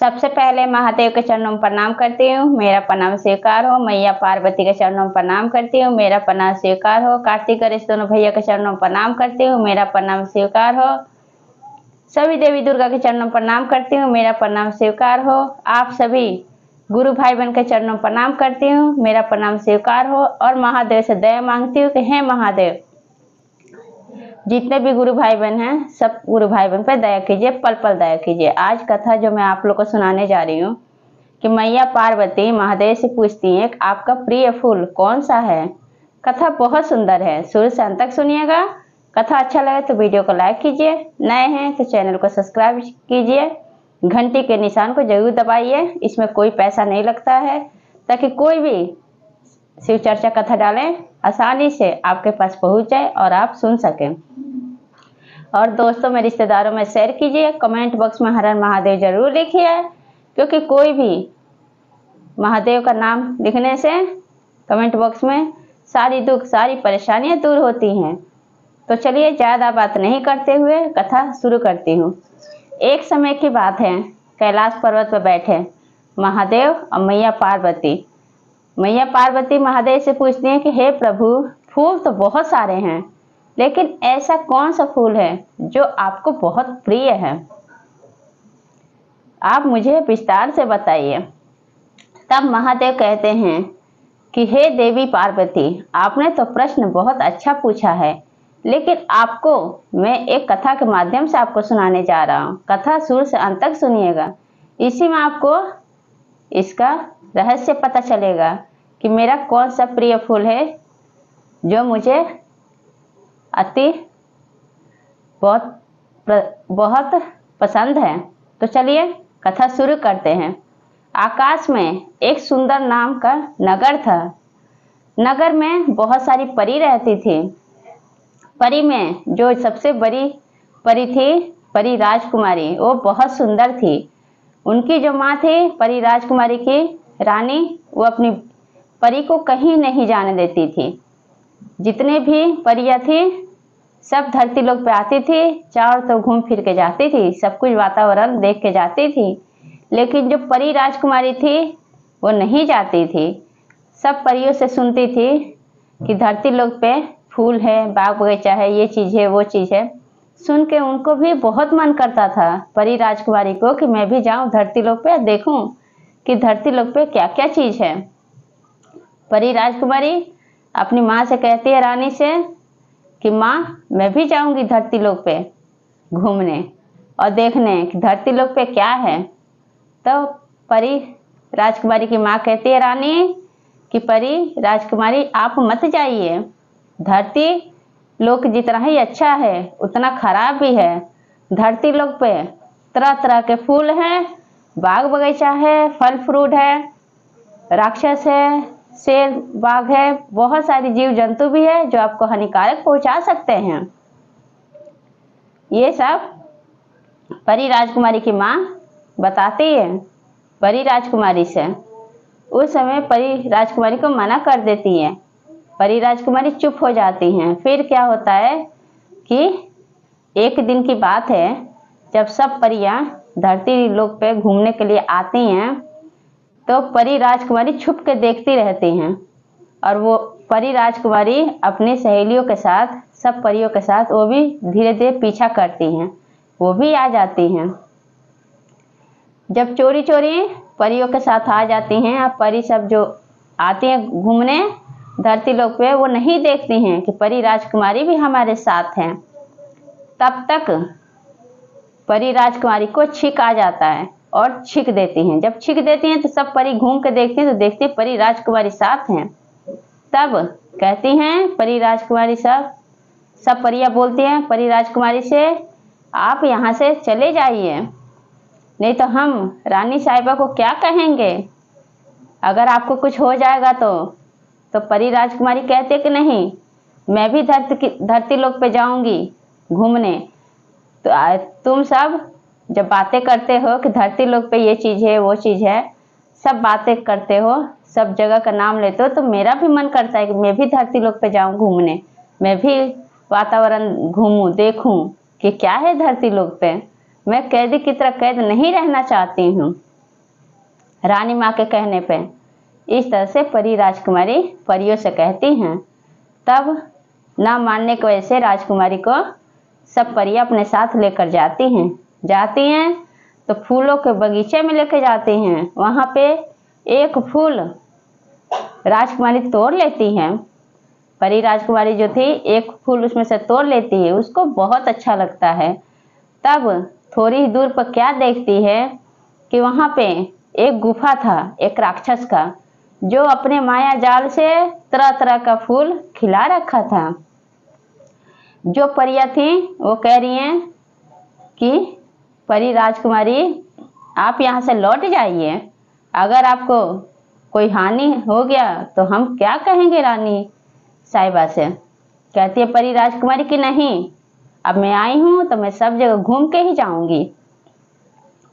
सबसे पहले महादेव के चरणों में प्रणाम करती हूँ, मेरा प्रणाम स्वीकार हो। मैया पार्वती के चरणों में प्रणाम करती हूँ, मेरा प्रणाम स्वीकार हो। कार्तिक गणेश दोनों भैया के चरणों में प्रणाम करती हूँ, मेरा प्रणाम स्वीकार हो। सभी देवी दुर्गा के चरणों में प्रणाम करती हूँ, मेरा प्रणाम स्वीकार हो। आप सभी गुरु भाई बहन के चरणों में प्रणाम करती हूँ, मेरा प्रणाम स्वीकार हो। और महादेव से दया मांगती हूँ कि हे महादेव, जितने भी गुरु भाई बहन हैं सब गुरु भाई बहन पर दया कीजिए, पल पल दया कीजिए। आज कथा जो मैं आप लोग को सुनाने जा रही हूँ कि मैया पार्वती महादेव से पूछती हैं कि आपका प्रिय फूल कौन सा है। कथा बहुत सुंदर है, शुरू से अंत तक सुनिएगा। कथा अच्छा लगे तो वीडियो को लाइक कीजिए, नए हैं तो चैनल को सब्सक्राइब कीजिए, घंटी के निशान को जरूर दबाइए। इसमें कोई पैसा नहीं लगता है, ताकि कोई भी शिव चर्चा कथा डालें आसानी से आपके पास पहुंच जाए और आप सुन सकें। और दोस्तों में रिश्तेदारों में शेयर कीजिए। कमेंट बॉक्स में हर हर महादेव जरूर लिखिए, क्योंकि कोई भी महादेव का नाम लिखने से कमेंट बॉक्स में सारी दुख सारी परेशानियां दूर होती हैं। तो चलिए ज़्यादा बात नहीं करते हुए कथा शुरू करती हूँ। एक समय की बात है, कैलाश पर्वत पर बैठे महादेव और मैया पार्वती। मैया पार्वती महादेव से पूछती हैं कि हे प्रभु, फूल तो बहुत सारे हैं, लेकिन ऐसा कौन सा फूल है जो आपको बहुत प्रिय है, आप मुझे विस्तार से बताइए। तब महादेव कहते हैं कि हे देवी पार्वती, आपने तो प्रश्न बहुत अच्छा पूछा है, लेकिन आपको मैं एक कथा के माध्यम से आपको सुनाने जा रहा हूँ। कथा शुरू से अंत तक सुनिएगा, इसी में आपको इसका रहस्य पता चलेगा कि मेरा कौन सा प्रिय फूल है जो मुझे अति बहुत पसंद है। तो चलिए कथा शुरू करते हैं। आकाश में एक सुंदर नाम का नगर था। नगर में बहुत सारी परी रहती थी। परी में जो सबसे बड़ी परी थी, परी राजकुमारी, वो बहुत सुंदर थी। उनकी जो माँ थी परी राजकुमारी की रानी, वो अपनी परी को कहीं नहीं जाने देती थी। जितने भी परियां थी सब धरती लोक पे आती थी, चारों तरफ घूम फिर के जाती थी, सब कुछ वातावरण देख के जाती थी। लेकिन जो परी राजकुमारी थी वो नहीं जाती थी। सब परियों से सुनती थी कि धरती लोक पे फूल है, बाग बगीचा है, ये चीज़ है, वो चीज़ है। सुन के उनको भी बहुत मन करता था परी राजकुमारी को कि मैं भी जाऊं धरती लोक पे, देखूं कि धरती लोक पे क्या क्या चीज़ है। परी राजकुमारी अपनी माँ से कहती है, रानी से, कि माँ मैं भी जाऊंगी धरती लोक पे घूमने और देखने कि धरती लोक पे क्या है। तो परी राजकुमारी की माँ कहती है रानी कि परी राजकुमारी आप मत जाइए, धरती लोक जितना ही अच्छा है उतना खराब भी है। धरती लोक पे तरह तरह के फूल हैं, बाग बगीचा है, फल फ्रूट है, राक्षस है, शेर बाघ है, बहुत सारी जीव जंतु भी है जो आपको हानिकारक पहुंचा सकते हैं। ये सब परी राजकुमारी की माँ बताती है परी राजकुमारी से। उस समय परी राजकुमारी को मना कर देती है। परी राजकुमारी चुप हो जाती हैं। फिर क्या होता है कि एक दिन की बात है, जब सब परियां धरती लोक पे घूमने के लिए आती हैं, तो परी राजकुमारी छुप के देखती रहती हैं। और वो परी राजकुमारी अपनी सहेलियों के साथ, सब परियों के साथ, वो भी धीरे धीरे पीछा करती हैं, वो भी आ जाती हैं। जब चोरी चोरी परियों के साथ आ जाती हैं, अब परी सब जो आती हैं घूमने धरती लोक पे, वो नहीं देखती हैं कि परी राजकुमारी भी हमारे साथ हैं। तब तक परी राजकुमारी को छींक आ जाता है और छींक देती हैं। जब छींक देती हैं तो सब परी घूम के देखती हैं, तो देखती हैं परी राजकुमारी साथ हैं। तब कहती हैं परी राजकुमारी सब परियां बोलती हैं परी राजकुमारी से, आप यहाँ से चले जाइए, नहीं तो हम रानी साहिबा को क्या कहेंगे, अगर आपको कुछ हो जाएगा तो परी राजकुमारी कहते कि नहीं, मैं भी धरती लोक पे जाऊंगी घूमने। तो तुम सब जब बातें करते हो कि धरती लोक पे ये चीज़ है, वो चीज़ है, सब बातें करते हो, सब जगह का नाम लेते हो, तो मेरा भी मन करता है कि मैं भी धरती लोक पे जाऊं घूमने, मैं भी वातावरण घूमूं, देखूं कि क्या है धरती लोक पे। मैं कैदी की तरह कैद नहीं रहना चाहती हूँ। रानी माँ के कहने पे इस तरह से परी राजकुमारी परियों से कहती हैं। तब ना मानने की वजह से राजकुमारी को सब परियां अपने साथ लेकर जाती हैं तो फूलों के बगीचे में लेकर जाती हैं। वहाँ पे एक फूल राजकुमारी तोड़ लेती हैं। परी राजकुमारी जो थी एक फूल उसमें से तोड़ लेती है, उसको बहुत अच्छा लगता है। तब थोड़ी ही दूर पर क्या देखती है कि वहाँ पे एक गुफा था एक राक्षस का, जो अपने माया जाल से तरह तरह का फूल खिला रखा था। जो परियां थी वो कह रही हैं कि परी राजकुमारी आप यहाँ से लौट जाइए, अगर आपको कोई हानि हो गया तो हम क्या कहेंगे रानी साहिबा से। कहती है परी राजकुमारी कि नहीं, अब मैं आई हूँ तो मैं सब जगह घूम के ही जाऊंगी।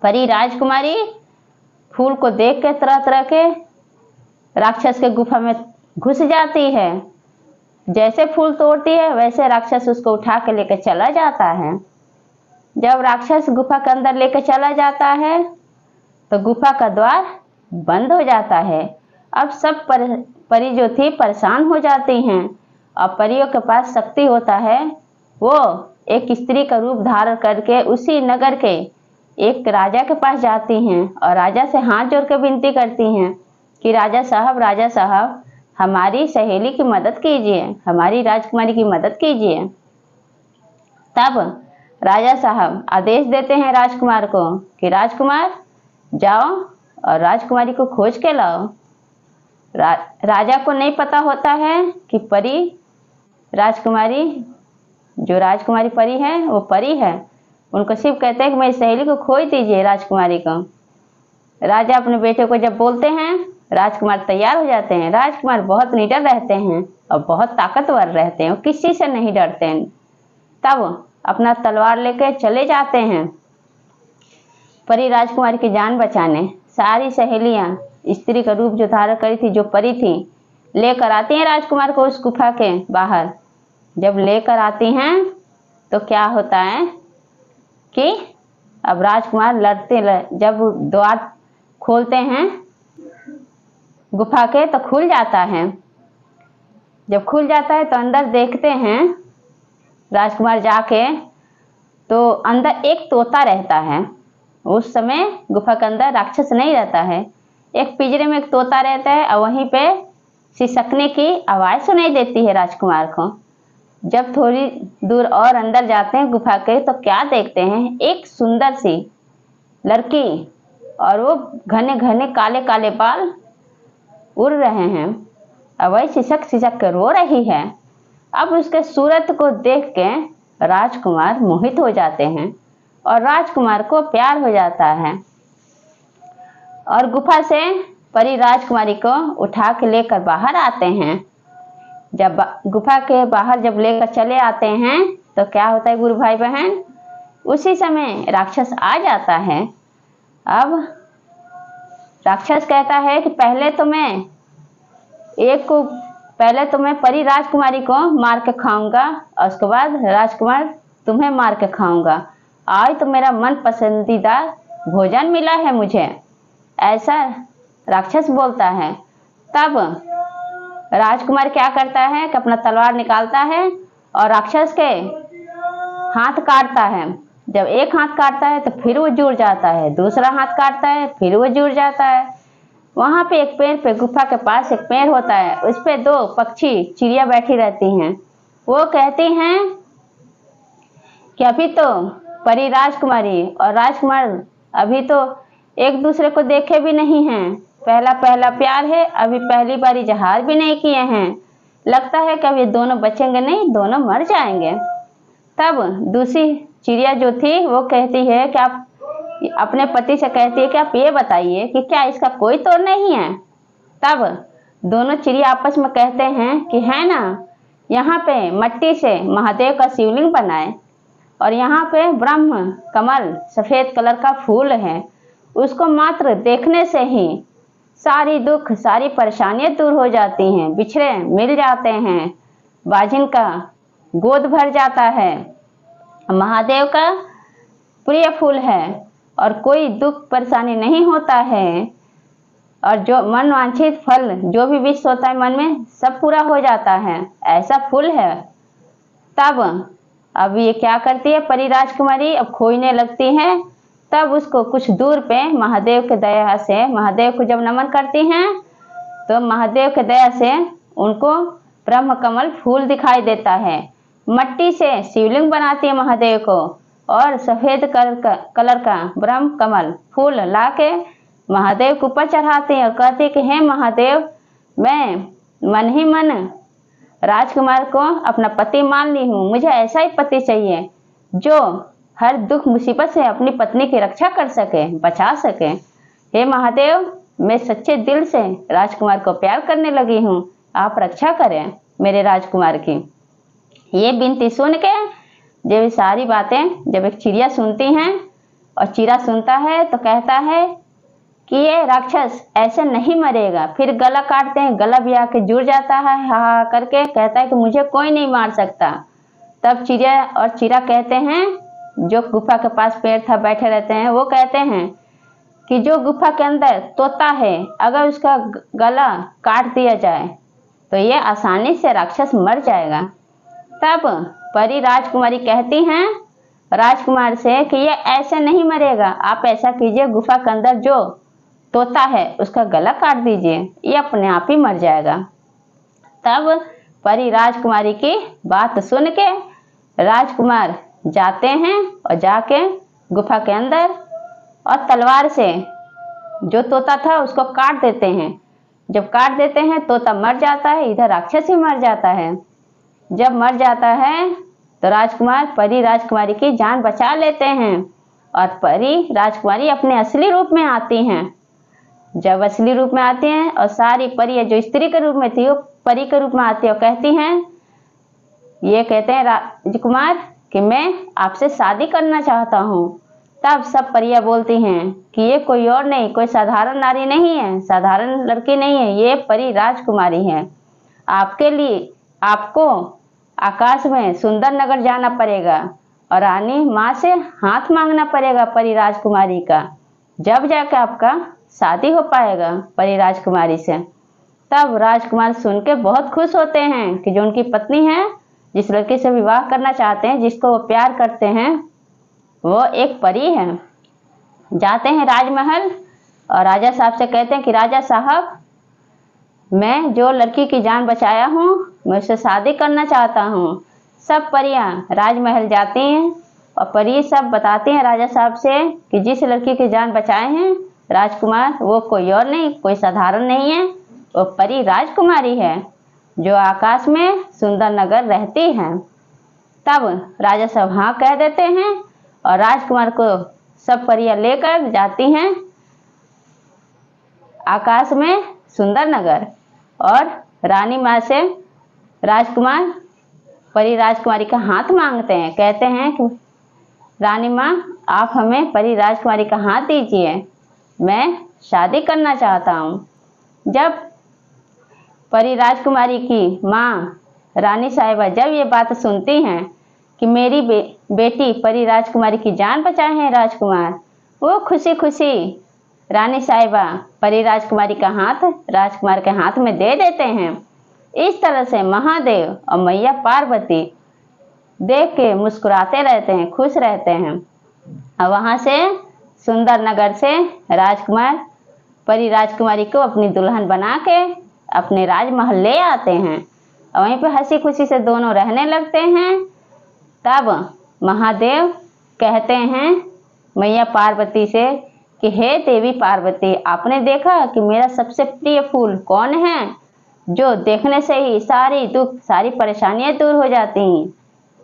परी राजकुमारी फूल को देख के तरह तरह के राक्षस के गुफा में घुस जाती है। जैसे फूल तोड़ती है वैसे राक्षस उसको उठा के लेकर चला जाता है। जब राक्षस गुफा के अंदर लेकर चला जाता है तो गुफा का द्वार बंद हो जाता है। अब सब परी जो थी परेशान हो जाती हैं और परियों के पास शक्ति होता है। वो एक स्त्री का रूप धारण करके उसी नगर के एक राजा के पास जाती हैं और राजा से हाथ जोड़ के विनती करती हैं कि राजा साहब हमारी सहेली की मदद कीजिए, हमारी राजकुमारी की मदद कीजिए। तब राजा साहब आदेश देते हैं राजकुमार को कि राजकुमार जाओ और राजकुमारी को खोज के लाओ। राजा को नहीं पता होता है कि परी राजकुमारी जो राजकुमारी परी है वो परी है। उनको सिर्फ कहते हैं कि मेरी सहेली को खोज दीजिए राजकुमारी को। राजा अपने बेटे को जब बोलते हैं राजकुमार तैयार हो जाते हैं। राजकुमार बहुत निडर रहते हैं और बहुत ताकतवर रहते हैं, वो किसी से नहीं डरते हैं। तब अपना तलवार लेकर चले जाते हैं परी राजकुमारी की जान बचाने। सारी सहेलियां स्त्री का रूप जो धारण करी थी, जो परी थी, लेकर आती हैं राजकुमार को उस गुफा के बाहर। जब लेकर आती हैं तो क्या होता है कि अब राजकुमार जब द्वार खोलते हैं गुफा के तो खुल जाता है। जब खुल जाता है तो अंदर देखते हैं राजकुमार जाके तो अंदर एक तोता रहता है। उस समय गुफा के अंदर राक्षस नहीं रहता है, एक पिंजरे में एक तोता रहता है और वहीं पे सिसकने की आवाज़ सुनाई देती है राजकुमार को। जब थोड़ी दूर और अंदर जाते हैं गुफा के तो क्या देखते हैं, एक सुंदर सी लड़की और वो घने घने काले काले बाल उड़ रहे हैं और वही सिसक सिसक कर रो रही है। अब उसके सूरत को देख के राजकुमार मोहित हो जाते हैं और राजकुमार को प्यार हो जाता है और गुफा से परी राजकुमारी को उठा के लेकर बाहर आते हैं। जब गुफा के बाहर जब लेकर चले आते हैं तो क्या होता है गुरु भाई बहन, उसी समय राक्षस आ जाता है। अब राक्षस कहता है कि पहले तो मैं परी राजकुमारी को मार के खाऊंगा और उसके बाद राजकुमार तुम्हें मार के खाऊंगा। आज तो मेरा मन पसंदीदा भोजन मिला है मुझे, ऐसा राक्षस बोलता है। तब राजकुमार क्या करता है कि अपना तलवार निकालता है और राक्षस के हाथ काटता है। जब एक हाथ काटता है तो फिर वो जुड़ जाता है, दूसरा हाथ काटता है फिर वो जुड़ जाता है। वहाँ पे एक पेड़ पे, गुफा के पास एक पेड़ होता है, उस पे दो पक्षी चिड़िया बैठी रहती हैं। वो कहती हैं कि अभी तो परी राजकुमारी और राजकुमार अभी तो एक दूसरे को देखे भी नहीं हैं, पहला पहला प्यार है, अभी पहली बारी जहार भी नहीं किए हैं, लगता है कि अब ये दोनों बचेंगे नहीं, दोनों मर जाएंगे। तब दूसरी चिड़िया जो थी वो कहती है कि आप अपने पति से कहती है कि आप ये बताइए कि क्या इसका कोई तोड़ नहीं है। तब दोनों चिड़िया आपस में कहते हैं कि है ना, यहाँ पे मट्टी से महादेव का शिवलिंग बनाए और यहाँ पे ब्रह्म कमल सफ़ेद कलर का फूल है, उसको मात्र देखने से ही सारी दुख सारी परेशानियां दूर हो जाती हैं, बिछड़े मिल जाते हैं, बाजिन का गोद भर जाता है। महादेव का प्रिय फूल है और कोई दुख परेशानी नहीं होता है और जो मन वांछित फल जो भी विश होता है मन में सब पूरा हो जाता है, ऐसा फूल है। तब अब ये क्या करती है परी राजकुमारी, अब खोजने लगती है। तब उसको कुछ दूर पे महादेव के दया से, महादेव को जब नमन करती हैं तो महादेव के दया से उनको ब्रह्म कमल फूल दिखाई देता है। मट्टी से शिवलिंग बनाती है महादेव को और सफेद कलर का ब्रह्म कमल फूल लाके महादेव के ऊपर चढ़ाती है और कहती है कि हे महादेव, मैं मन ही मन राजकुमार को अपना पति मान ली हूँ। मुझे ऐसा ही पति चाहिए जो हर दुख मुसीबत से अपनी पत्नी की रक्षा कर सके, बचा सके। हे महादेव, मैं सच्चे दिल से राजकुमार को प्यार करने लगी हूँ, आप रक्षा करें मेरे राजकुमार की। ये विनती सुन के जब ये सारी बातें जब एक चिड़िया सुनती हैं और चिड़ा सुनता है तो कहता है कि ये राक्षस ऐसे नहीं मरेगा। फिर गला काटते हैं, गला भी आके जुड़ जाता है, हा हा करके कहता है कि मुझे कोई नहीं मार सकता। तब चिड़िया और चिड़ा कहते हैं, जो गुफा के पास पेड़ था बैठे रहते हैं, वो कहते हैं कि जो गुफा के अंदर तोता है अगर उसका गला काट दिया जाए तो ये आसानी से राक्षस मर जाएगा। तब परी राजकुमारी कहती हैं राजकुमार से कि ये ऐसे नहीं मरेगा, आप ऐसा कीजिए गुफा के अंदर जो तोता है उसका गला काट दीजिए, ये अपने आप ही मर जाएगा। तब परी राजकुमारी की बात सुन के राजकुमार जाते हैं और जाके गुफा के अंदर और तलवार से जो तोता था उसको काट देते हैं। जब काट देते हैं तोता मर जाता है, इधर राक्षस ही मर जाता है। जब मर जाता है तो राजकुमार परी राजकुमारी की जान बचा लेते हैं और परी राजकुमारी अपने असली रूप में आती हैं। जब असली रूप में आती हैं और सारी परी जो स्त्री के रूप में थी वो परी के रूप में आती है और कहती हैं, ये कहते हैं राजकुमार कि मैं आपसे शादी करना चाहता हूँ। तब सब परियां बोलती हैं कि ये कोई और नहीं, कोई साधारण नारी नहीं है, साधारण लड़की नहीं है, ये परी राजकुमारी है। आपके लिए आपको आकाश में सुंदर नगर जाना पड़ेगा और रानी माँ से हाथ मांगना पड़ेगा परी राजकुमारी का, जब जाकर आपका शादी हो पाएगा परी राजकुमारी से। तब राजकुमार सुन के बहुत खुश होते हैं कि जो उनकी पत्नी है, जिस लड़की से विवाह करना चाहते हैं, जिसको वो प्यार करते हैं, वो एक परी है। जाते हैं राजमहल और राजा साहब से कहते हैं कि राजा साहब, मैं जो लड़की की जान बचाया हूँ मैं उससे शादी करना चाहता हूँ। सब परियां राजमहल जाती हैं और परी सब बताती हैं राजा साहब से कि जिस लड़की की जान बचाए हैं राजकुमार, वो कोई और नहीं, कोई साधारण नहीं है, वो परी राजकुमारी है जो आकाश में सुंदर नगर रहती है। तब राजा साहब हाँ कह देते हैं और राजकुमार को सब परियां लेकर जाती हैं आकाश में सुंदर नगर। और रानी माँ से राजकुमार परी राजकुमारी का हाथ मांगते हैं, कहते हैं कि रानी माँ, आप हमें परी राजकुमारी का हाथ दीजिए, मैं शादी करना चाहता हूँ। जब परी राजकुमारी की माँ रानी साहिबा जब ये बात सुनती हैं कि मेरी बेटी परी राजकुमारी की जान बचाए हैं राजकुमार, वो खुशी खुशी रानी साहिबा परी राजकुमारी का हाथ राजकुमार के हाथ में दे देते हैं। इस तरह से महादेव और मैया पार्वती देख के मुस्कुराते रहते हैं, खुश रहते हैं। और वहाँ से सुंदर नगर से राजकुमार परी राजकुमारी को अपनी दुल्हन बना के अपने राजमहल ले आते हैं और वहीं पे हंसी खुशी से दोनों रहने लगते हैं। तब महादेव कहते हैं मैया पार्वती से कि हे देवी पार्वती, आपने देखा कि मेरा सबसे प्रिय फूल कौन है, जो देखने से ही सारी दुख सारी परेशानियां दूर हो जाती हैं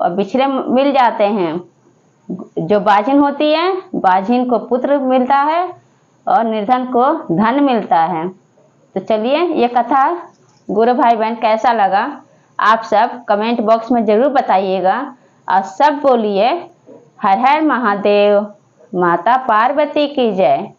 और बिछड़े मिल जाते हैं। जो बाजिन होती है, बाजिन को पुत्र मिलता है और निर्धन को धन मिलता है। तो चलिए, ये कथा गुरु भाई बहन कैसा लगा आप सब कमेंट बॉक्स में ज़रूर बताइएगा और सब बोलिए हर हर महादेव, माता पार्वती की जय।